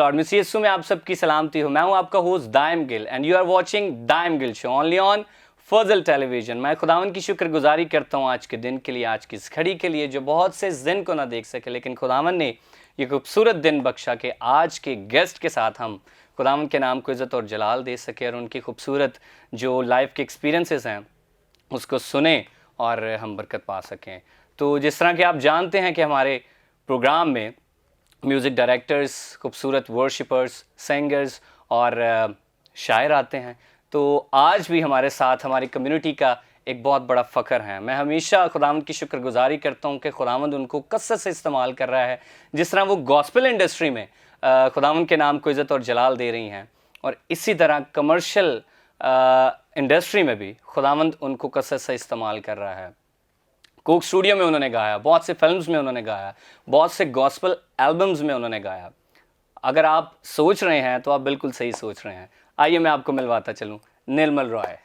Lord. Miss यीशु में आप सबकी सलामती हो। मैं हूं आपका host Daim Gill and you are watching Daim Gill show only on Fazal television. मैं खुदावन की शुक्रगुजारी करता हूं आज के दिन के लिए, आज की इस घड़ी के लिए जो बहुत से इस दिन को ना देख सके, लेकिन खुदावन ने ये खूबसूरत दिन बख्शा कि आज के गेस्ट के साथ हम खुदावन के नाम को इज़्ज़त और जलाल दे सके और उनकी खूबसूरत जो लाइफ के एक्सपीरियंसेस हैं उसको सुने और हम बरकत पा सकें। तो जिस तरह कि आप जानते हैं कि हमारे प्रोग्राम में म्यूज़िक डायरेक्टर्स, खूबसूरत वर्शिपर्स, सिंगर्स और शायर आते हैं, तो आज भी हमारे साथ हमारी कम्युनिटी का एक बहुत बड़ा फ़ख्र है। मैं हमेशा खुदावंद की शुक्रगुजारी करता हूँ कि खुदावंद उनको कसरत से इस्तेमाल कर रहा है। जिस तरह वो गॉस्पेल इंडस्ट्री में खुदावंद के नाम को इज़्ज़त और जलाल दे रही हैं, और इसी तरह कमर्शियल इंडस्ट्री में भी खुदावंद उनको कसरत से इस्तेमाल कर रहा है। कोक स्टूडियो में उन्होंने गाया, बहुत से फिल्म्स में उन्होंने गाया, बहुत से गॉस्पेल एल्बम्स में उन्होंने गाया। अगर आप सोच रहे हैं तो आप बिल्कुल सही सोच रहे हैं। आइए मैं आपको मिलवाता चलूं Nirmal Roy.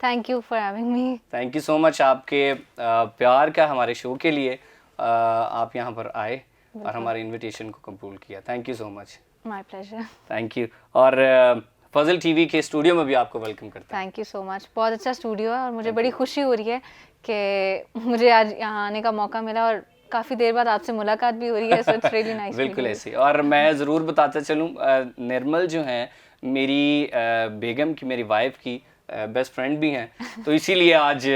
Thank you for having me. Thank you so much आपके प्यार का हमारे शो के लिए। आप यहाँ पर आए और हमारे इनविटेशन को कबूल किया। Thank you so much. My pleasure. Thank you. और फजल टीवी के स्टूडियो में भी आपको वेलकम करता हूं। Thank you so much. बहुत अच्छा स्टूडियो है और मुझे बड़ी खुशी हो रही है कि मुझे आज यहाँ आने का मौका मिला और काफ़ी देर बाद आपसे मुलाकात भी हो रही है। So it's really nice. बिल्कुल ऐसे। और मैं ज़रूर बताता चलूँ, निर्मल जो हैं मेरी बेगम की, मेरी वाइफ की बेस्ट फ्रेंड भी हैं, तो इसीलिए आज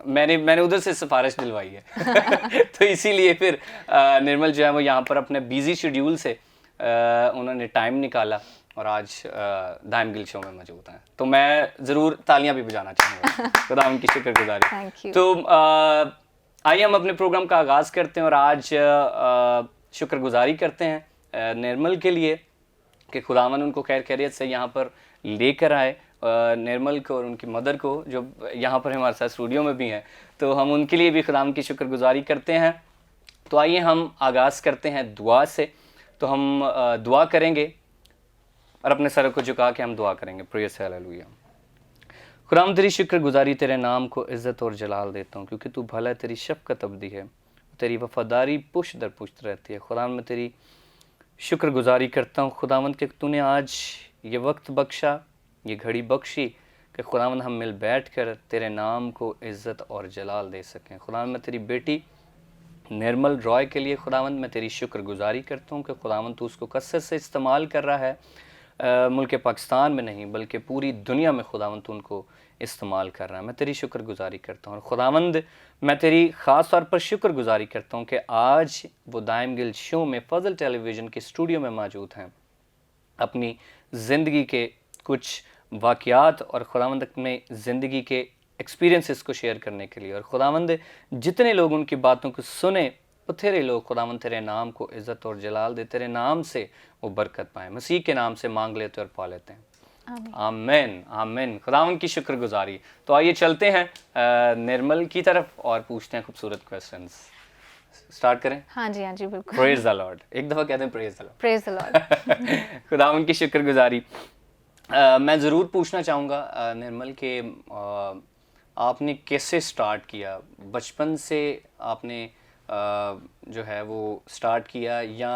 मैंने उधर से सिफारिश दिलवाई है। तो इसीलिए फिर निर्मल जो है वो यहाँ पर अपने बिजी शेड्यूल से उन्होंने टाइम निकाला और आज दाइम गिल शो में मौजूद हैं। तो मैं ज़रूर तालियां भी बजाना चाहूँगा। खुदा उनकी शुक्रगुजारी। Thank you. तो आइए हम अपने प्रोग्राम का आगाज़ करते हैं और आज शुक्रगुजारी करते हैं निर्मल के लिए कि खुदावन उनको खैर खैरियत से यहाँ पर लेकर आए। निर्मल को और उनकी मदर को जो यहाँ पर हमारे साथ स्टूडियो में भी हैं, तो हम उनके लिए भी खुदावन की शुक्रगुजारी करते हैं। तो आइए हम आगाज़ करते हैं दुआ से। तो हम दुआ करेंगे और अपने सर को झुका के हम दुआ करेंगे। Praise hallelujah. खुदावंद तेरी शुक्रगुजारी, तेरे नाम को इज़्ज़त और जलाल देता हूँ क्योंकि तू भला, तेरी शफ़क़त अबदी है, तेरी वफ़ादारी पुश्त दर पुश्त रहती है। खुदावंद मैं तेरी शुक्रगुजारी करता हूँ खुदावंद कि तूने आज ये वक्त बख्शा, ये घड़ी बख्शी कि खुदावंद हम मिल बैठ कर तेरे नाम को इज़्ज़त और जलाल दे सकें। खुदावंद मैं तेरी बेटी निर्मल रॉय के लिए खुदावंद मैं तेरी शुक्रगुजारी करता हूँ कि खुदावंद तू उसको कसरत से इस्तेमाल कर रहा है। मुल्क पाकिस्तान में नहीं बल्कि पूरी दुनिया में खुदावंद तू उनको इस्तेमाल कर रहा है। मैं तेरी शुक्रगुजारी करता हूँ। और खुदावंद मैं तेरी ख़ास तौर पर शुक्रगुजारी करता हूँ कि आज वो दाइम गिल शो में फजल टेलीविज़न के स्टूडियो में मौजूद हैं, अपनी ज़िंदगी के कुछ वाक़यात और खुदावंद अपने ज़िंदगी के एक्सपीरियंसेस को शेयर करने के लिए। और खुदावंद जितने लोग उनकी बातों को सुने, बथेरे लोग खुदावंद तेरे नाम को इज़्ज़त और जलाल दे, तेरे नाम से वो बरकत पाएँ। मसीह के नाम से मांग लेते और पा लेते हैं। आमीन आमीन। खुदावंद की शुक्रगुजारी। तो आइए चलते हैं निर्मल की तरफ और पूछते हैं खूबसूरत क्वेश्चंस। स्टार्ट करें? हाँ जी बिल्कुल। Praise the Lord. एक दफ़ा कहते हैं praise the Lord. Praise the Lord. खुदावंद की शुक्रगुजारी। मैं ज़रूर पूछना चाहूँगा निर्मल के आपने कैसे स्टार्ट किया? बचपन से आपने जो है वो स्टार्ट किया या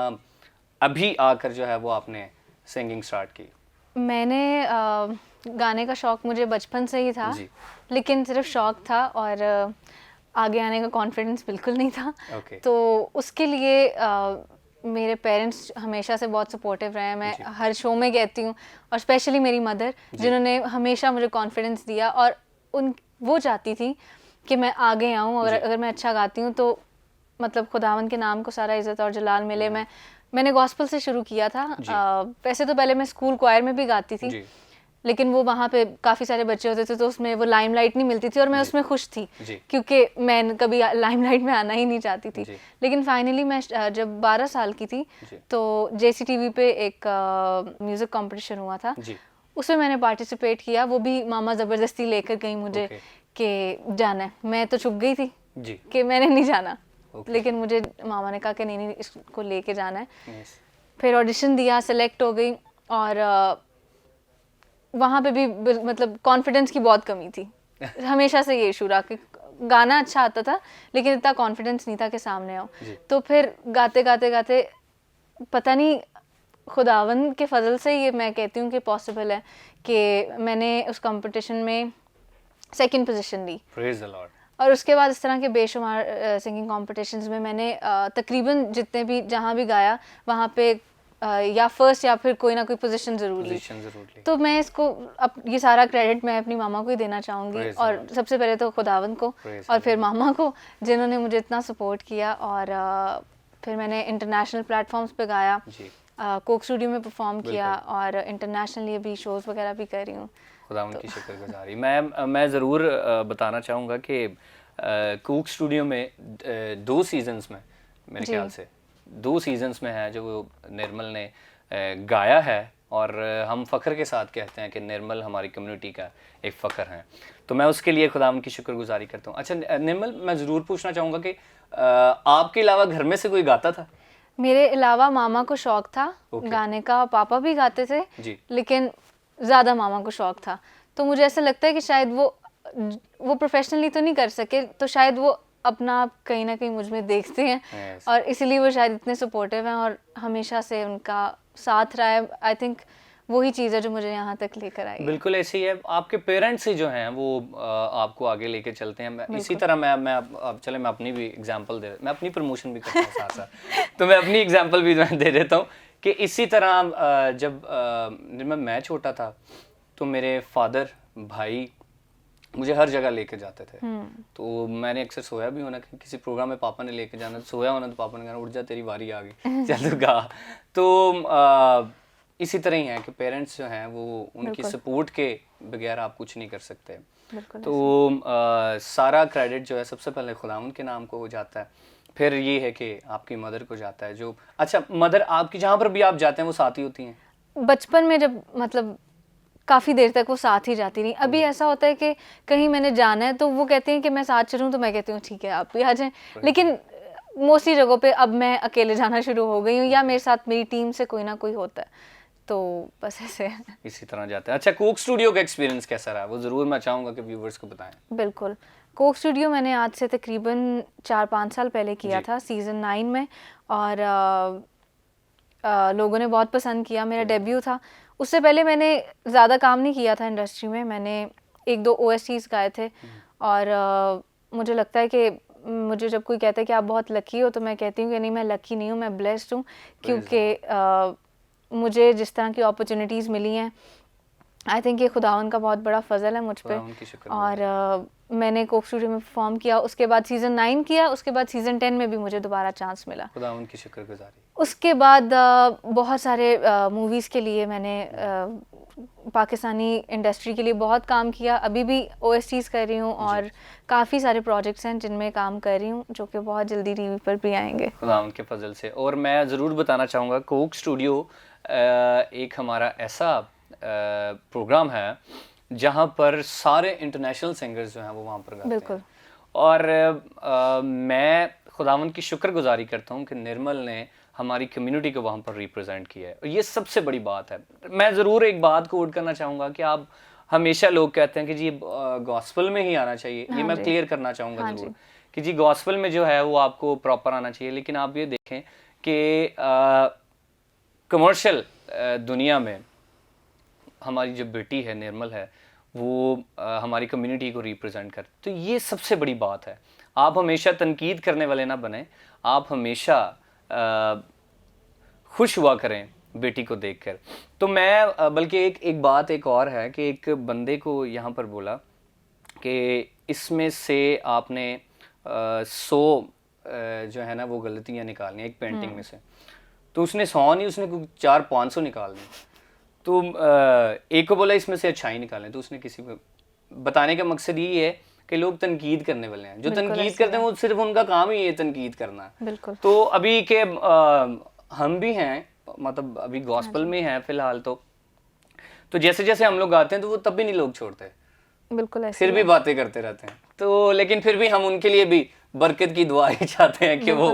अभी आकर जो है वो आपने सिंगिंग स्टार्ट की? मैंने गाने का शौक़ मुझे बचपन से ही था, लेकिन सिर्फ शौक़ था और आगे आने का कॉन्फिडेंस बिल्कुल नहीं था। तो उसके लिए मेरे पेरेंट्स हमेशा से बहुत सपोर्टिव रहे हैं। मैं हर शो में कहती हूँ, और स्पेशली मेरी मदर जिन्होंने हमेशा मुझे कॉन्फिडेंस दिया और वो चाहती थी कि मैं आगे आऊँ और अगर मैं अच्छा गाती हूँ तो मतलब खुदावंद के नाम को सारा इज़्ज़त और जलाल मिले। मैंने गॉस्पेल से शुरू किया था। वैसे तो पहले मैं स्कूल क्वायर में भी गाती थी, लेकिन वो वहाँ पे काफ़ी सारे बच्चे होते थे तो उसमें वो लाइमलाइट नहीं मिलती थी और मैं उसमें खुश थी क्योंकि मैं कभी लाइमलाइट में आना ही नहीं चाहती थी। लेकिन फाइनली मैं जब 12 साल की थी तो JCTV पे एक म्यूज़िक कंपटीशन हुआ था, उसमें मैंने पार्टिसिपेट किया। वो भी मामा ज़बरदस्ती लेकर गई मुझे कि जाना है। मैं तो चुप गई थी कि मैंने नहीं जाना, लेकिन मुझे मामा ने कहा कि नहीं इसको लेके जाना है। फिर ऑडिशन दिया, सेलेक्ट हो गई और वहाँ पे भी मतलब कॉन्फिडेंस की बहुत कमी थी। हमेशा से ये इशू रहा कि गाना अच्छा आता था लेकिन इतना कॉन्फिडेंस नहीं था कि सामने आओ। तो फिर गाते गाते गाते पता नहीं खुदावन के फजल से ये मैं कहती हूँ कि पॉसिबल है कि मैंने उस कंपटीशन में सेकंड पोजीशन ली। Praise the lord. और उसके बाद इस तरह के बेशुमार सिंगिंग कॉम्पिटिशन्स में मैंने तकरीबन जितने भी जहाँ भी गाया वहाँ पे या फर्स्ट या फिर कोई ना कोई पोजीशन ज़रूर ली। तो मैं इसको अब ये सारा क्रेडिट मैं अपनी मामा को ही देना चाहूँगी, और सबसे पहले तो खुदावन को और फिर मामा को, जिन्होंने मुझे इतना सपोर्ट किया। और फिर मैंने इंटरनेशनल प्लेटफॉर्म्स पे गाया, कोक स्टूडियो में परफॉर्म किया, और इंटरनेशनली भी शोज़ वगैरह भी कर रही हूँ। खुदावन की शुक्रगुजारी। मैं ज़रूर बताना चाहूँगा कि कोक स्टूडियो में 2 सीजन्स में, मेरे ख्याल से 2 सीजन्स में है जो निर्मल ने गाया है, और हम फ़ख्र के साथ कहते हैं कि निर्मल हमारी कम्युनिटी का एक फ़ख्र है। तो मैं उसके लिए खुदावन की शुक्रगुजारी करता हूँ। अच्छा निर्मल, मैं ज़रूर पूछना चाहूँगा कि आपके अलावा घर में से कोई गाता था? मेरे अलावा मामा को शौक था गाने का, पापा भी गाते थे लेकिन ज़्यादा मामा को शौक था। तो मुझे ऐसा लगता है कि शायद वो प्रोफेशनली तो नहीं कर सके, तो शायद वो अपना कहीं ना कहीं मुझ में देखते हैं और इसीलिए वो शायद इतने सपोर्टिव हैं और हमेशा से उनका साथ रहा है। आई थिंक वही चीज़ है जो मुझे यहाँ तक लेकर आई। बिल्कुल ऐसे ही है, आपके पेरेंट्स ही जो हैं वो आपको आगे लेके चलते हैं। इसी तरह मैं अपनी भी एग्जांपल मैं अपनी प्रमोशन भी करता हूँ साथ साथ तो मैं अपनी एग्जांपल भी दे देता हूँ कि इसी तरह जब मैं छोटा था तो मेरे फादर भाई मुझे हर जगह लेके जाते थे। तो मैंने अक्सर सोया भी होना, किसी प्रोग्राम में पापा ने लेके जाना, सोया होना तो पापा ने कहना उठ जा तेरी बारी आ गई चल तू गा। तो इसी तरह ही है कि पेरेंट्स जो हैं वो उनकी सपोर्ट के बगैर आप कुछ नहीं कर सकते। तो सारा क्रेडिट जो है सबसे पहले खुदावंद के नाम को हो जाता है, फिर ये है कि आपकी मदर को जाता है। जो अच्छा मदर आपकी जहाँ पर भी आप जाते हैं वो साथ ही होती हैं? बचपन में जब मतलब काफ़ी देर तक वो साथ ही जाती रही। अभी ऐसा होता है कि कहीं मैंने जाना है तो वो कहते हैं कि मैं साथ चलूँ, तो मैं कहती हूँ ठीक है आप भी आ जाएं। लेकिन मोस्टली जगहों पे अब मैं अकेले जाना शुरू हो गई हूँ या मेरे साथ मेरी टीम से कोई ना कोई होता है, तो बस ऐसे इसी तरह जाते हैं। अच्छा कोक स्टूडियो का एक्सपीरियंस कैसा रहा वो ज़रूर मैं चाहूँगा कि व्यूवर्स को बताएं। बिल्कुल, कोक स्टूडियो मैंने आज से तकरीबन 4-5 साल पहले किया था सीज़न 9 में, और लोगों ने बहुत पसंद किया। मेरा डेब्यू था। उससे पहले मैंने ज़्यादा काम नहीं किया था इंडस्ट्री में, मैंने 1-2 OSTs गाए थे। और मुझे लगता है कि मुझे जब कोई कहता है कि आप बहुत लकी हो तो मैं कहती हूँ कि नहीं, मैं लकी नहीं हूँ, मैं ब्लेस्ड हूँ, क्योंकि मुझे जिस तरह की अपॉर्चुनिटीज़ मिली हैं आई थिंक ये खुदावंद का बहुत बड़ा फजल है मुझ पे। और मैंने कोक स्टूडियो में परफॉर्म किया, उसके बाद सीज़न 9 किया, उसके बाद सीज़न 10 में भी मुझे दोबारा चांस मिला। खुदावंद की शुक्रगुजारी। उसके बाद बहुत सारे मूवीज़ के लिए मैंने पाकिस्तानी इंडस्ट्री के लिए बहुत काम किया। अभी भी OSTs कर रही हूँ और काफ़ी सारे प्रोजेक्ट्स हैं जिनमें काम कर रही हूँ जो कि बहुत जल्दी टीवी पर भी आएंगे खुदावंद के फजल से। और मैं ज़रूर बताना चाहूँगा कोक स्टूडियो एक हमारा ऐसा प्रोग्राम है जहाँ पर सारे इंटरनेशनल सिंगर्स जो हैं वो वहाँ पर गाते हैं। और मैं खुदावंद की शुक्रगुजारी करता हूँ कि निर्मल ने हमारी कम्युनिटी को वहाँ पर रिप्रेजेंट किया है, और ये सबसे बड़ी बात है। मैं ज़रूर एक बात को कोट करना चाहूँगा कि आप हमेशा लोग कहते हैं कि जी गॉस्पल में ही आना चाहिए। ये मैं क्लियर करना चाहूँगा ज़रूर कि जी गॉस्पल में जो है वो आपको प्रॉपर आना चाहिए, लेकिन आप ये देखें कि कमर्शियल दुनिया में हमारी जो बेटी है निर्मल है वो हमारी कम्युनिटी को रिप्रेजेंट कर, तो ये सबसे बड़ी बात है। आप हमेशा तनकीद करने वाले ना बने, आप हमेशा खुश हुआ करें बेटी को देखकर। तो मैं बल्कि एक बात एक और है कि एक बंदे को यहाँ पर बोला कि इसमें से आपने 100 जो है ना वो गलतियाँ निकालनी एक पेंटिंग में से, तो उसने 100 नहीं, उसने 400-500 निकाल दी। तो एक को बोला इसमें से अच्छाई निकालें, तो उसने किसी को बताने का मकसद ये है कि लोग तनकीद करने वाले हैं, जो तनकीद करते हैं वो सिर्फ उनका काम ही है तनकीद करना। तो अभी के हम भी हैं, मतलब अभी गॉस्पल में हैं फिलहाल, तो जैसे जैसे हम लोग गाते हैं तो वो तब भी नहीं लोग छोड़ते, बिल्कुल फिर भी बातें करते रहते हैं। तो लेकिन फिर भी हम उनके लिए भी बरकत की दुआ ही चाहते हैं कि वो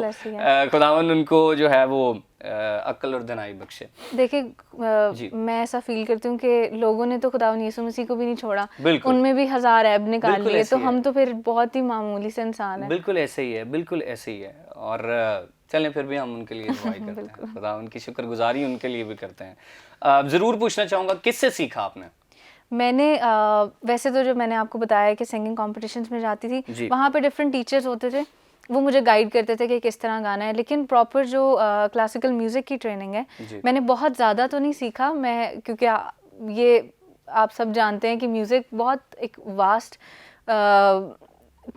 खुदावंद उनको जो है वो अक्ल और दनाई बख्शे। देखिए मैं ऐसा फील करती हूँ कि लोगों ने तो खुदावंद यीशु मसीह को भी नहीं छोड़ा, उनमें भी 1000 ऐब निकाल लिए, तो हम तो फिर बहुत ही मामूली से इंसान हैं। बिल्कुल ऐसे ही है, बिल्कुल ऐसे ही है। और चलें फिर भी हम उनके लिए दुआई करते हैं, खुदा उनकी शुक्रगुजारी उनके लिए भी करते हैं। ज़रूर पूछना चाहूँगा, किससे सीखा आपने? मैंने वैसे तो जो मैंने आपको बताया कि सिंगिंग कॉम्पिटिशन्स में जाती थी, वहाँ पे डिफरेंट टीचर्स होते थे, वो मुझे गाइड करते थे कि किस तरह गाना है। लेकिन प्रॉपर जो क्लासिकल म्यूज़िक की ट्रेनिंग है, मैंने बहुत ज़्यादा तो नहीं सीखा मैं, क्योंकि ये आप सब जानते हैं कि म्यूज़िक बहुत एक वास्ट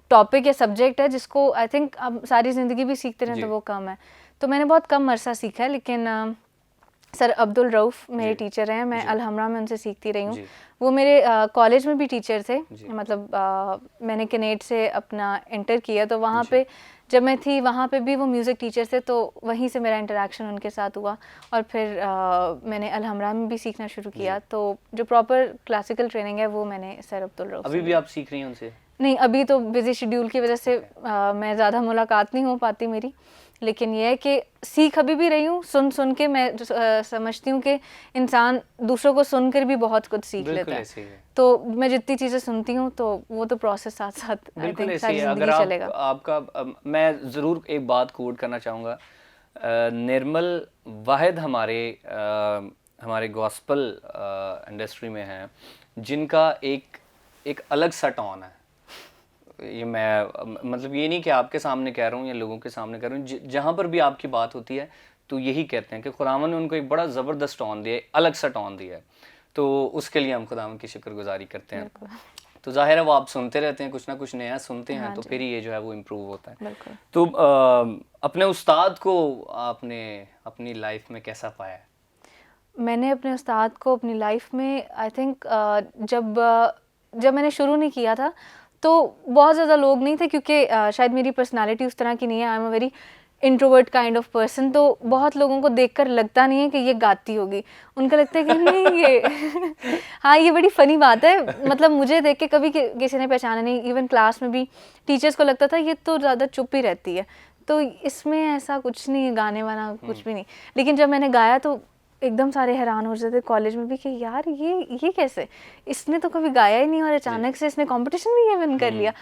टॉपिक या सब्जेक्ट है जिसको आई थिंक आप सारी ज़िंदगी भी सीखते रहें तो वो कम है। तो मैंने बहुत कम अरसा सीखा है, लेकिन सर अब्दुल रऊफ़ मेरे टीचर हैं, मैं अलहमरा में उनसे सीखती रही हूँ। वो मेरे कॉलेज में भी टीचर थे, मतलब मैंने कैनेट से अपना इंटर किया तो वहाँ पे जब मैं थी वहाँ पे भी वो म्यूज़िक टीचर थे, तो वहीं से मेरा इंटरेक्शन उनके साथ हुआ और फिर मैंने अलहमरा में भी सीखना शुरू किया। तो जो प्रॉपर क्लासिकल ट्रेनिंग है वो मैंने सर अब्दुल रऊफ़। अभी भी आप सीख रही हैं उनसे? नहीं, अभी तो बिजी शेड्यूल की वजह से मैं ज़्यादा मुलाकात नहीं हो पाती मेरी, लेकिन यह है कि सीख अभी भी रही हूँ। सुन के मैं समझती हूँ कि इंसान दूसरों को सुनकर भी बहुत कुछ सीख लेता है। तो मैं जितनी चीज़ें सुनती हूँ तो वो तो प्रोसेस साथ साथ बिल्कुल ऐसे ही है। अगर आपका मैं ज़रूर एक बात कोट करना चाहूँगा, निर्मल वाहिद हमारे गॉस्पल इंडस्ट्री में हैं जिनका एक अलग सा टोन है। ये मैं मतलब ये नहीं कि आपके सामने कह रहा हूँ या लोगों के सामने कह रहा हूँ, जहाँ पर भी आपकी बात होती है तो यही कहते हैं कि खुदावन ने उनको एक बड़ा ज़बरदस्त टोन दिया है, अलग सा टोन दिया है, तो उसके लिए हम खुदावन की शुक्रगुजारी करते हैं। तो जाहिर है वो आप सुनते रहते हैं, कुछ ना कुछ नया सुनते हैं, तो फिर ये जो है वो इम्प्रूव होता है। तो अपने उस्ताद को आपने अपनी लाइफ में कैसा पाया? मैंने अपने उस्ताद को अपनी लाइफ में आई थिंक जब मैंने शुरू नहीं किया था तो बहुत ज़्यादा लोग नहीं थे, क्योंकि शायद मेरी पर्सनालिटी उस तरह की नहीं है। I am a very introvert kind of person, तो बहुत लोगों को देखकर लगता नहीं है कि ये गाती होगी, उनका लगता है कि नहीं ये हाँ, ये बड़ी फ़नी बात है। मतलब मुझे देख के कभी किसी ने पहचाना नहीं, इवन क्लास में भी टीचर्स को लगता था ये तो ज़्यादा चुप ही रहती है, तो इसमें ऐसा कुछ नहीं है, गाने वाना कुछ भी नहीं। लेकिन जब मैंने गाया तो एकदम सारे हैरान हो जाते कॉलेज में भी कि यार ये कैसे, इसने तो कभी गाया ही नहीं और अचानक से इसने कंपटीशन भी विन कर लिया।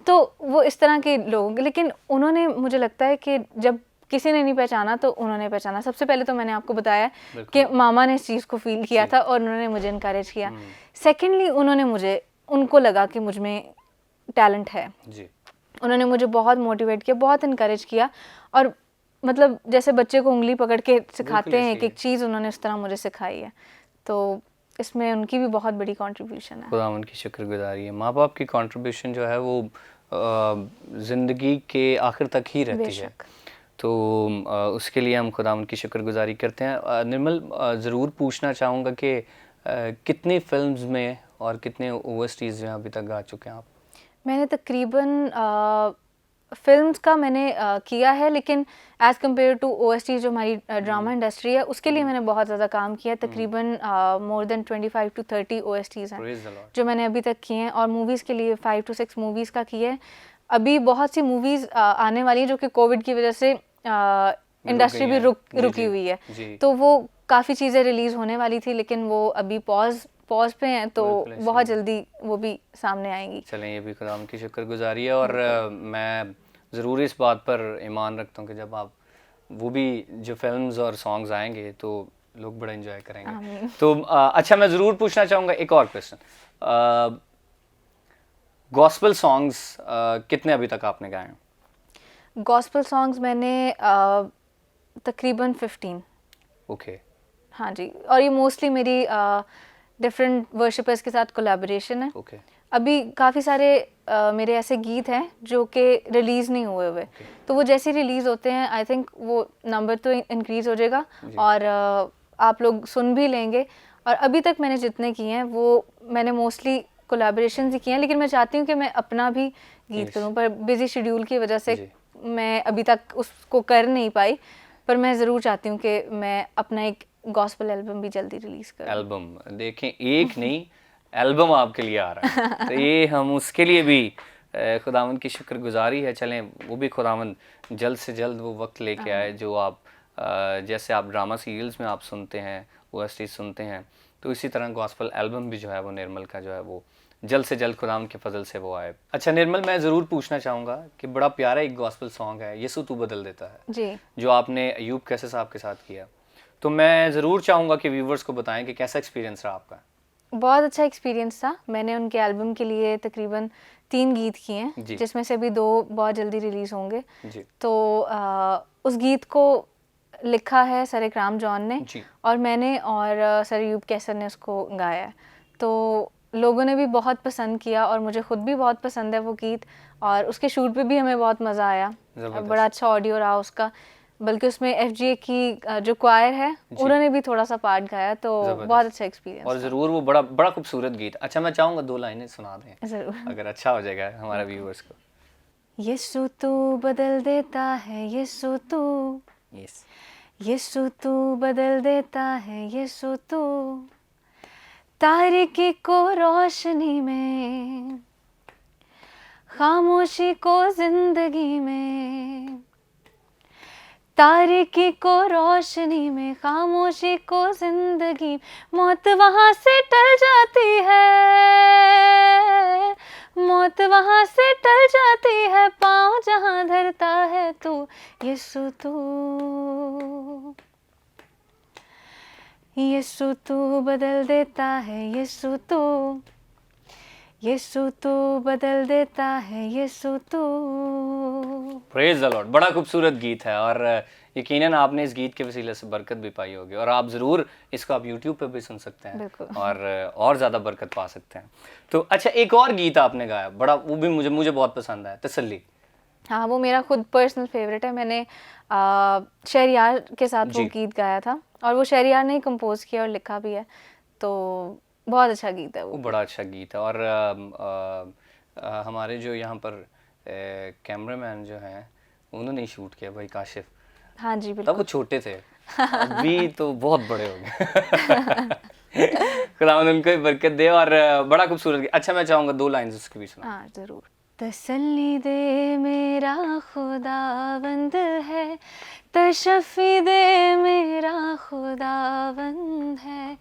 तो वो इस तरह के लोग, लेकिन उन्होंने, मुझे लगता है कि जब किसी ने नहीं पहचाना तो उन्होंने पहचाना। सबसे पहले तो मैंने आपको बताया कि मामा ने इस चीज़ को फील किया था और उन्होंने मुझे इनकरेज किया। सेकेंडली उनको लगा कि मुझ में टैलेंट है, उन्होंने मुझे बहुत मोटिवेट किया, बहुत इनकरेज किया, और मतलब जैसे बच्चे को उंगली पकड़ के सिखाते हैं एक चीज़, उन्होंने उस तरह मुझे सिखाई है। तो इसमें उनकी भी बहुत बड़ी कंट्रीब्यूशन है। खुदा उनकी शुक्रगुजारी है। माँ बाप की कंट्रीब्यूशन जो है वो ज़िंदगी के आखिर तक ही रहती है, तो उसके लिए हम खुदा उनकी शुक्रगुजारी करते हैं। निर्मल, ज़रूर पूछना चाहूँगा कि कितनी फिल्म्स में और कितने ओएसटीज़ में अभी तक गा चुके हैं आप? मैंने तकरीबन फिल्म्स का मैंने किया है, लेकिन एज़ कम्पेयर टू ओएसटी जो हमारी ड्रामा इंडस्ट्री है उसके लिए मैंने बहुत ज़्यादा काम किया। तकरीबन मोर देन 25 to 30 OSTs हैं जो मैंने अभी तक किए हैं, और मूवीज़ के लिए 5 to 6 मूवीज़ का किया है। अभी बहुत सी मूवीज़ आने वाली हैं जो कि कोविड की वजह से इंडस्ट्री भी रुकी हुई है, तो वो काफ़ी चीज़ें रिलीज़ होने वाली थी, लेकिन वो अभी पॉज पे हैं, तो बहुत जल्दी वो भी सामने आएंगी। चलें, ये भी खुदा की शुक्रगुजारी है, और मैं ज़रूर इस बात पर ईमान रखता हूँ कि जब आप वो भी जो फिल्म्स और सॉन्ग्स आएंगे तो लोग बड़ा एंजॉय करेंगे। तो अच्छा, मैं ज़रूर पूछना चाहूँगा एक और क्वेश्चन, गॉस्पल सॉन्ग्स कितने अभी तक आपने गाए हैं? गॉस्पल सॉन्ग्स मैंने तकरीबन 15। ओके। हाँ जी, और ये मोस्टली मेरी डिफरेंट वर्शिपर्स के साथ कोलैबोरेशन है। अभी काफ़ी सारे मेरे ऐसे गीत हैं जो कि रिलीज़ नहीं हुए, तो वो जैसे रिलीज़ होते हैं आई थिंक वो नंबर तो इंक्रीज़ हो जाएगा और आप लोग सुन भी लेंगे। और अभी तक मैंने जितने किए हैं वो मैंने मोस्टली कोलैबोरेशन ही किए हैं, लेकिन मैं चाहती हूँ कि मैं अपना भी गीत करूँ, पर बिजी शेड्यूल की वजह से मैं अभी तक उसको कर नहीं पाई, पर मैं ज़रूर चाहती हूँ कि मैं अपना एक गॉस्पेल एल्बम भी जल्दी रिलीज़ करूँ। एल्बम देखें, एक नहीं एल्बम आपके लिए आ रहा है, तो ये हम उसके लिए भी खुदावंद की शुक्रगुजारी है। चलें, वो भी खुदावंद जल्द से जल्द वो वक्त लेके आए जो आप जैसे आप ड्रामा सीरियल्स में आप सुनते हैं, ओएसटी सुनते हैं, तो इसी तरह गॉस्पेल एल्बम भी जो है वो निर्मल का जो है वो जल्द से जल्द खुदाम के फजल से वो आए। अच्छा निर्मल, मैं ज़रूर पूछना चाहूँगा कि बड़ा प्यारा एक गॉस्पेल सॉन्ग है यीशु तू बदल देता है जी, जो आपने अयूब कैसे साहब के साथ किया, तो मैं ज़रूर चाहूँगा कि व्यूवर्स को बताएं कि कैसा एक्सपीरियंस रहा आपका। बहुत अच्छा एक्सपीरियंस था। मैंने उनके एल्बम के लिए तकरीबन 3 गीत किए हैं, जिसमें से अभी 2 बहुत जल्दी रिलीज़ होंगे। जी। तो उस गीत को लिखा है सर इकराम जॉन ने और मैंने, और सर अयूब कैसर ने उसको गाया है। तो लोगों ने भी बहुत पसंद किया और मुझे खुद भी बहुत पसंद है वो गीत, और उसके शूट पे भी हमें बहुत मज़ा आया। बड़ा अच्छा ऑडियो रहा उसका, बल्कि उसमें एफजीए की जो क्वायर है उन्होंने भी थोड़ा सा पार्ट गाया, तो बहुत अच्छा एक्सपीरियंस। और ज़रूर वो बड़ा बड़ा खूबसूरत गीत। अच्छा मैं चाहूँगा 2 लाइनें सुना दें ज़रूर, अगर अच्छा हो जाएगा हमारा व्यूअर्स को। यीशु तू बदल देता है, यीशु तू, यीशु तू बदल देता है, यीशु तू, तारीकी को रोशनी में, खामोशी को जिंदगी में, तारीकी को रोशनी में, खामोशी को जिंदगी, मौत वहाँ से टल जाती है, मौत वहाँ से टल जाती है, पाँव जहाँ धरता है तू, यीशु तू, यीशु तू बदल देता है, यीशु तू, यीशु तू बदल देता है, यीशु तू। प्रेज द लॉर्ड, बड़ा खूबसूरत गीत है और यकीनन आपने इस गीत के वसीले से बरकत भी पाई होगी और आप ज़रूर इसको आप YouTube पे भी सुन सकते हैं और ज़्यादा बरकत पा सकते हैं। तो अच्छा एक और गीत आपने गाया बड़ा, वो भी मुझे बहुत पसंद आया, तसल्ली। हाँ, वो मेरा खुद पर्सनल फेवरेट है। मैंने शहरियार के साथ वो गीत गाया था और वो शहरियार ने ही कंपोज किया और लिखा भी है, तो बहुत अच्छा गीत है वो बड़ा अच्छा गीत है। और हमारे जो यहाँ पर कैमरामैन जो हैं उन्होंने ही शूट किया भाई काशिफ। हाँ जी बिल्कुल, तब वो छोटे थे, अभी तो बहुत बड़े हो गए। खुदावंद उनको भी बरकत दे और बड़ा खूबसूरत। अच्छा मैं चाहूँगा 2 लाइन्स उसके भी सुना। हाँ ज़रूर। तसल्ली दे मेरा खुदावंद है, तशफ़ी दे मेरा खुदावंद है,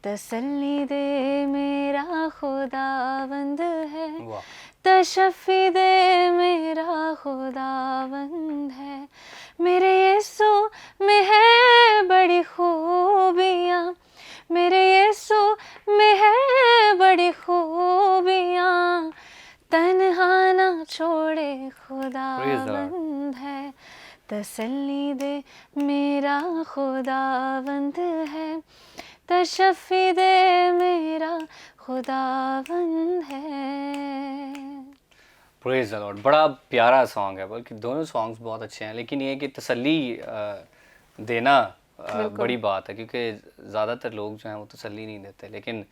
तसल्ली दे मेरा खुदावंद है, तशफ़ी दे मेरा खुदावंद है, मेरे यीशु में है बड़ी खूबियाँ, मेरे यीशु में है बड़ी खूबियाँ, तन्हा ना छोड़े खुदावंद है, तसल्ली दे मेरा खुदावंद है, तशफ़ी दे मेरा खुदावंद है। प्रेज़ द लॉर्ड, बड़ा प्यारा सॉन्ग है, बल्कि दोनों सॉन्ग्स बहुत अच्छे हैं, लेकिन ये कि तसल्ली देना बड़ी बात है, क्योंकि ज़्यादातर लोग जो हैं वो तसल्ली नहीं देते, लेकिन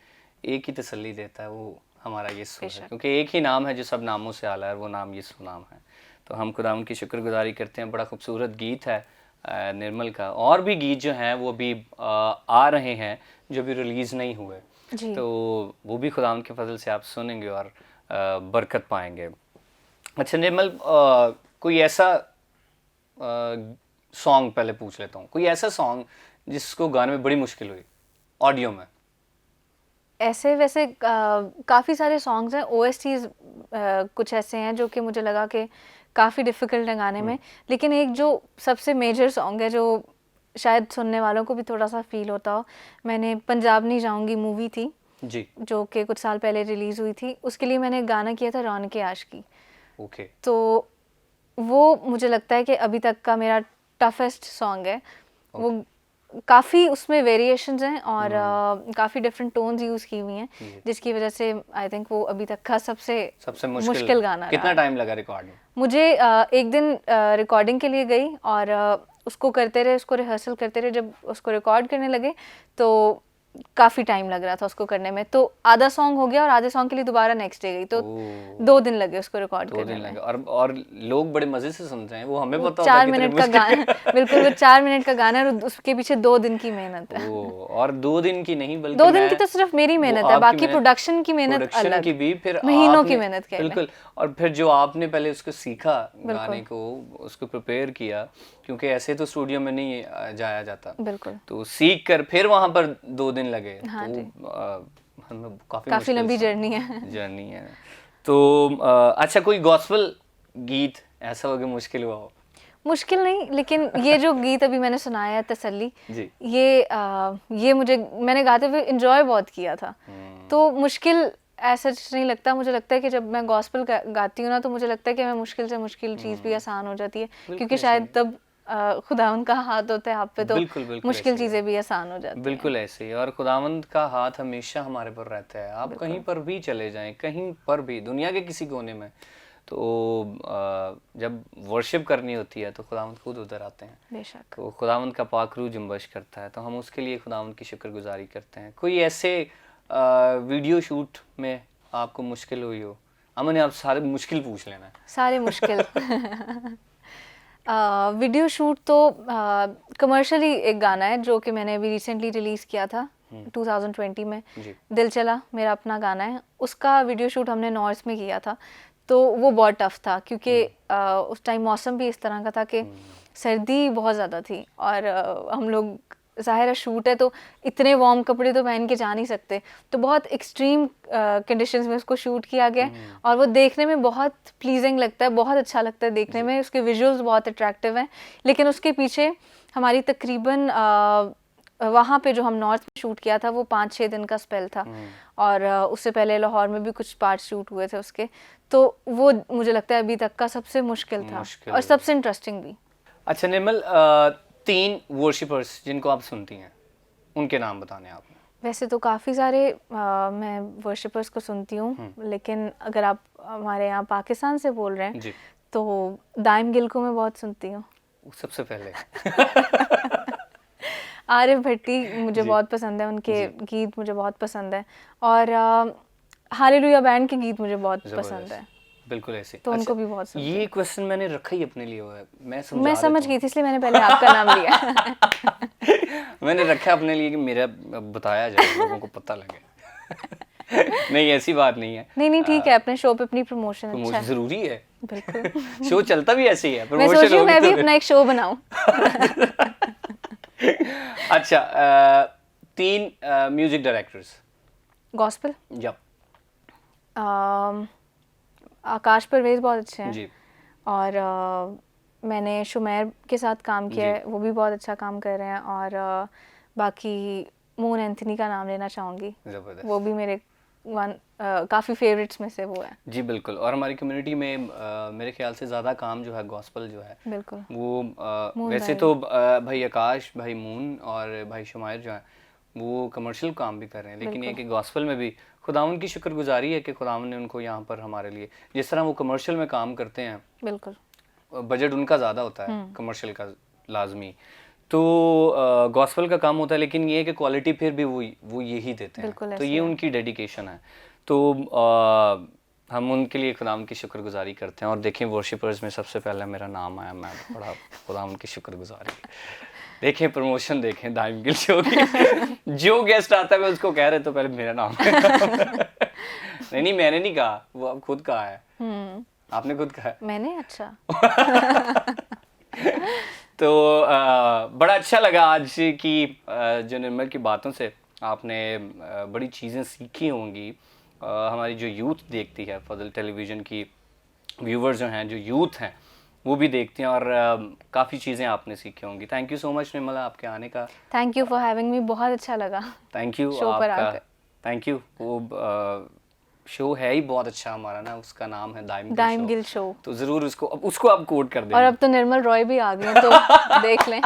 एक ही तसल्ली देता है, वो हमारा यीशु है, क्योंकि एक ही नाम है जो सब नामों से आला है, वो नाम यीशु नाम है। तो हम खुदा उनकी शुक्रगुजारी करते हैं। बड़ा खूबसूरत गीत है निर्मल का। और भी गीत जो हैं वो अभी आ रहे हैं जो भी रिलीज़ नहीं हुए, तो वो भी खुदा उनके फजल से आप सुनेंगे और बरकत पाएंगे। अच्छा निर्मल, कोई ऐसा सॉन्ग पहले पूछ लेता हूँ, कोई ऐसा सॉन्ग जिसको गाने में बड़ी मुश्किल हुई ऑडियो में? ऐसे वैसे काफ़ी सारे सॉन्ग्स हैं, OSTs कुछ ऐसे हैं जो कि मुझे लगा कि काफ़ी डिफ़िकल्ट है गाने में, लेकिन एक जो सबसे मेजर सॉन्ग है जो शायद सुनने वालों को भी थोड़ा सा फील होता हो, मैंने पंजाब नहीं जाऊंगी मूवी थी जी, जो कि कुछ साल पहले रिलीज़ हुई थी, उसके लिए मैंने गाना किया था रौनके आशिकी। ओके। तो वो मुझे लगता है कि अभी तक का मेरा टफेस्ट सॉन्ग है। वो काफ़ी उसमें वेरिएशंस हैं और काफ़ी डिफरेंट टोन्स यूज़ की हुई हैं, जिसकी वजह से आई थिंक वो अभी तक का सबसे मुश्किल गाना रहा। कितना टाइम लगा रिकॉर्ड में? मुझे एक दिन रिकॉर्डिंग के लिए गई और उसको करते रहे, उसको रिहर्सल करते रहे। जब उसको रिकॉर्ड करने लगे तो काफ़ी टाइम लग रहा था उसको करने में, तो आधा सॉन्ग हो गया और आधे सॉन्ग के लिए दोबारा नेक्स्ट डे गई, तो 2 दिन लगे उसको रिकॉर्ड करने में। और लोग बड़े मजे से सुनते हैं, वो हमें पता होता 4 मिनट का गाना बिल्कुल, वो 4 मिनट का गाना है और उसके पीछे 2 दिन की मेहनत है। और 2 दिन की नहीं बल्कि 2 दिन की तो सिर्फ मेरी मेहनत है, बाकी प्रोडक्शन की मेहनत अलग, की भी फिर महीनों की मेहनत है। बिल्कुल। और फिर जो आपने पहले उसको सीखा गाने को, उसको प्रिपेयर किया, क्योंकि ऐसे तो स्टूडियो में नहीं जाया जाता, बिल्कुल, तो सीख कर फिर वहां पर 2 दिन लगे। हाँ तो में काफ़ी लंबी जर्नी है। तो अच्छा, कोई गॉस्पेल गीत ऐसा हो कि मुश्किल हुआ हो? मुश्किल नहीं, लेकिन ये जो गीत अभी मैंने सुनाया है तसल्ली, जी। ये मैंने गाते हुए एंजॉय बहुत किया था, तो मुश्किल ऐसा नहीं लगता। मुझे लगता है कि जब मैं गॉस्पेल गाती हूँ ना, तो मुझे लगता है कि मैं मुश्किल से मुश्किल चीज़ भी आसान हो जाती है, क्योंकि शायद तब खुदावंद का हाथ होता है आप पे, तो बिल्कुल मुश्किल चीज़ें भी आसान हो जाती हैं। बिल्कुल ऐसे ही, और खुदावंद का हाथ हमेशा हमारे पर रहता है। आप कहीं पर भी चले जाएं, कहीं पर भी दुनिया के किसी कोने में, तो जब वर्शिप करनी होती है तो खुदावंद खुद उधर आते हैं। बेशक। तो खुदावंद का पाक रूह जुम्बश करता है, तो हम उसके लिए खुदावंद की शुक्रगुजारी करते हैं। कोई ऐसे वीडियो शूट में आपको मुश्किल हुई हो? अमन, आप सारे मुश्किल पूछ लेना है। सारे मुश्किल वीडियो शूट तो कमर्शियली एक गाना है जो कि मैंने अभी रिसेंटली रिलीज़ किया था 2020 में, दिल चला, मेरा अपना गाना है। उसका वीडियो शूट हमने नॉर्थ में किया था, तो वो बहुत टफ था, क्योंकि उस टाइम मौसम भी इस तरह का था कि सर्दी बहुत ज़्यादा थी, और हम लोग, ज़ाहिर है शूट है तो इतने वार्म कपड़े तो पहन के जा नहीं सकते, तो बहुत एक्सट्रीम कंडीशंस में उसको शूट किया गया, और वो देखने में बहुत प्लीजिंग लगता है, बहुत अच्छा लगता है देखने में, उसके विजुअल्स बहुत अट्रैक्टिव हैं। लेकिन उसके पीछे हमारी तकरीबन वहाँ पे जो हम नॉर्थ में शूट किया था वो 5-6 दिन का स्पेल था, और उससे पहले लाहौर में भी कुछ पार्ट शूट हुए थे उसके, तो वो मुझे लगता है अभी तक का सबसे मुश्किल था और सबसे इंटरेस्टिंग भी। अच्छा निर्मल, 3 वर्शिपर्स जिनको आप सुनती हैं, उनके नाम बताने आपने। वैसे तो काफ़ी सारे मैं वर्शिपर्स को सुनती हूँ, लेकिन अगर आप हमारे यहाँ पाकिस्तान से बोल रहे हैं तो दाइम गिल को मैं बहुत सुनती हूँ सबसे पहले। आरिफ भट्टी मुझे बहुत पसंद है, उनके गीत मुझे बहुत पसंद है, और हालेलुया बैंड के गीत मुझे बहुत पसंद है। बिल्कुल ऐसे, तो उनको भी बहुत सुनती ये क्वेश्चन मैंने रखा ही अपने लिए हुआ है, मैं समझ गई थी, इसलिए मैंने पहले आपका नाम लिया। मैंने रखा अपने लिए कि मेरा बताया जाए, लोगों को पता लगे। नहीं, ऐसी बात नहीं है। नहीं ठीक है, अपने शो पे अपनी प्रमोशन अच्छा है, जरूरी है। बिल्कुल। शो चलता भी ऐसे ही है, मैं सोच रही हूँ मैं भी अपना एक शो बनाऊं। अच्छा, 3 म्यूजिक डायरेक्टर्स गॉस्पेल। यप। आकाश परवेज बहुत अच्छे हैं जी। और मैंने शुमैर के साथ काम किया है, वो भी बहुत अच्छा काम कर रहे हैं, और बाकी मून एंथनी का नाम लेना चाहूँगी, वो भी मेरे काफ़ी फेवरेट्स में से वो है। जी बिल्कुल, और हमारी कम्युनिटी में मेरे ख्याल से ज़्यादा काम जो है गॉस्पेल जो है, बिल्कुल वो वैसे तो भाई आकाश, भाई मून और भाई शुमायर जो है वो कमर्शियल काम भी कर रहे हैं, लेकिन ये कि गॉस्पेल में भी खुदावन की शुक्रगुजारी है कि खुदावन ने उनको यहाँ पर हमारे लिए, जिस तरह वो कमर्शियल में काम करते हैं, बिल्कुल बजट उनका ज़्यादा होता है कमर्शियल का लाजमी, तो गॉस्पेल का काम होता है, लेकिन ये है कि क्वालिटी फिर भी वो यही देते हैं, तो ये उनकी डेडिकेशन है। तो हम उनके लिए खुदाम की शुक्रगुजारी करते हैं। और देखें वर्शिपर्स में सबसे पहले मेरा नाम आया, मैं बड़ा खुदाम की शुक्रगुजारी। देखें प्रमोशन, देखें दाइम गिल शो की जो गेस्ट आता है मैं उसको कह रहे तो पहले मेरा नाम नहीं मैंने नहीं कहा, वो अब खुद कहा है। आपने खुद कहा है? मैंने? अच्छा। तो बड़ा अच्छा लगा आज की जो निर्मल की बातों से आपने बड़ी चीज़ें सीखी होंगी। हमारी जो यूथ देखती है फजल टेलीविज़न की व्यूवर्स जो हैं, जो यूथ हैं वो भी देखते हैं, और काफ़ी चीज़ें आपने सीखी होंगी। Thank you so much Nirmala आपके आने का। थैंक यू फॉर हैविंग मी, बहुत अच्छा लगा। थैंक यू आपका, थैंक यू। वो शो है ही बहुत अच्छा हमारा ना, उसका नाम है दाइम गिल शो, तो ज़रूर उसको आप कोट कर दें। और अब तो निर्मल रॉय भी आ गए तो देख लें।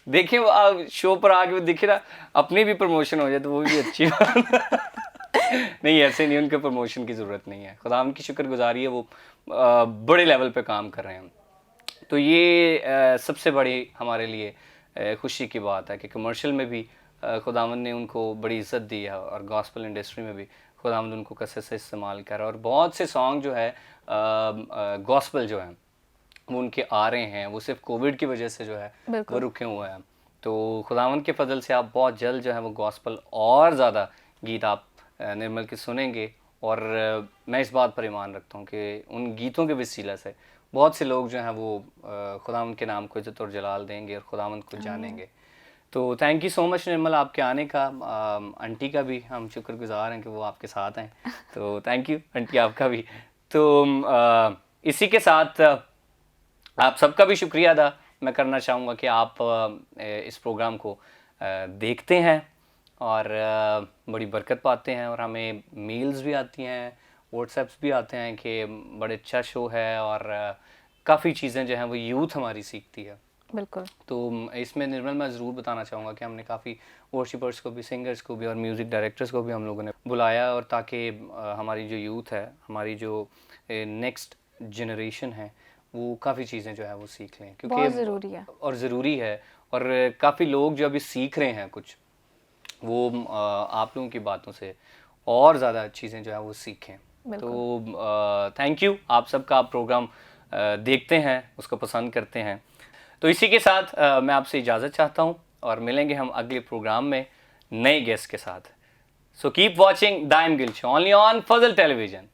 देखिए वो शो पर आके दिखे ना, अपनी भी प्रमोशन हो जाए तो वो भी अच्छी बात। नहीं ऐसे नहीं, उनके प्रमोशन की ज़रूरत नहीं है, खुदा उनकी शुक्रगुजारी है, वो बड़े लेवल पे काम कर रहे हैं। तो ये सबसे बड़ी हमारे लिए खुशी की बात है कि कमर्शियल में भी खुदावंद ने उनको बड़ी इज़्ज़त दी है, और गॉस्पेल इंडस्ट्री में भी खुदावंद उनको कसरत से इस्तेमाल कर रहा है। और बहुत से सॉन्ग जो है गॉस्पेल जो है वो उनके आ रहे हैं, वो सिर्फ कोविड की वजह से जो है वो रुके हुए हैं। तो खुदावंद के फजल से आप बहुत जल्द जो है वो गॉस्पेल और ज़्यादा गीत आप निर्मल के सुनेंगे, और मैं इस बात पर ईमान रखता हूँ कि उन गीतों के वसीला से बहुत से लोग जो हैं वो खुदावंद के नाम को इज़्ज़त और जलाल देंगे और खुदावंद को जानेंगे। तो थैंक यू सो मच निर्मल आपके आने का। आंटी का भी हम शुक्रगुजार हैं कि वो आपके साथ हैं, तो थैंक यू आंटी आपका भी। तो इसी के साथ आप सबका भी शुक्रिया अदा मैं करना चाहूँगा कि आप इस प्रोग्राम को देखते हैं और बड़ी बरकत पाते हैं, और हमें मेल्स भी आती हैं, व्हाट्सएप्स भी आते हैं कि बड़े अच्छा शो है, और काफ़ी चीज़ें जो हैं वो यूथ हमारी सीखती है। बिल्कुल। तो इसमें निर्मल मैं ज़रूर बताना चाहूँगा कि हमने काफ़ी वर्शिपर्स को भी, सिंगर्स को भी और म्यूज़िक डायरेक्टर्स को भी हम लोगों ने बुलाया, और ताकि हमारी जो यूथ है, हमारी जो नेक्स्ट जनरेशन है, वो काफ़ी चीज़ें जो है वो सीख लें, क्योंकि बहुत ज़रूरी है और ज़रूरी है। और काफ़ी लोग जो अभी सीख रहे हैं कुछ, वो आप लोगों की बातों से और ज़्यादा चीज़ें जो है वो सीखें। तो थैंक यू आप सबका। आप प्रोग्राम देखते हैं, उसको पसंद करते हैं। तो इसी के साथ मैं आपसे इजाज़त चाहता हूँ, और मिलेंगे हम अगले प्रोग्राम में नए गेस्ट के साथ। So keep watching the I am Gill show only on Fazal television.